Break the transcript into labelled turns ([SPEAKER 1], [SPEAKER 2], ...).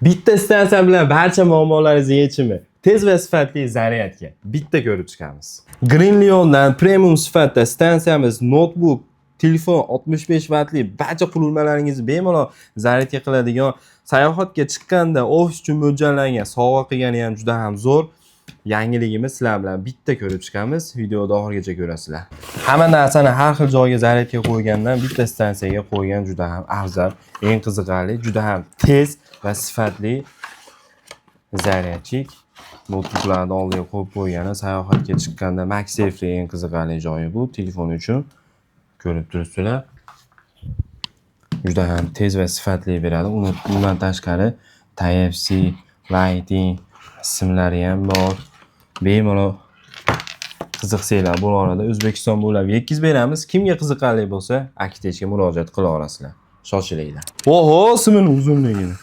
[SPEAKER 1] Bitta stansiya bilan barcha muammolaringizni yechimi. Tez va sifatli zaryadga bitta ko'rib chiqamiz. Greenleondan premium sifatda stansiyamiz notebook, telefon 65 vatli barcha qurilmalaringizni bemalol zaryadga qiladigan, sayohatga chiqqanda ofis uchun mo'ljallangan, sovg'a qilgani ham juda ham zo'r. Yangiligimiz sizlar bilan bitta ko'rib chiqamiz. Videoni oxirigacha ko'rasizlar. Hamma narsani har xil joyga zaryadga qo'ygandan bitta stansiyaga qo'ygan juda ham afzal, eng qiziqarli, juda ham tez va sifatli zaryadchik. Notebooklarni oldiga qo'yib qo'ygani, sayohatga chiqqanda MagSafe eng qiziqarli joyi bu telefon uchun. Ko'rib turibsizlar. Juda ham tez va sifatli beradi. Undan tashqari Type-C, Lighting simlari ham bor. Bemalol qiziqsanglar bo'lardi. O'zbekiston bo'ylab yetkazib beramiz. Kimga qiziqarli bo'lsa, Akitechga murojaat qila olasizlar. Shoshilinglar. Oho, simini uzunligini.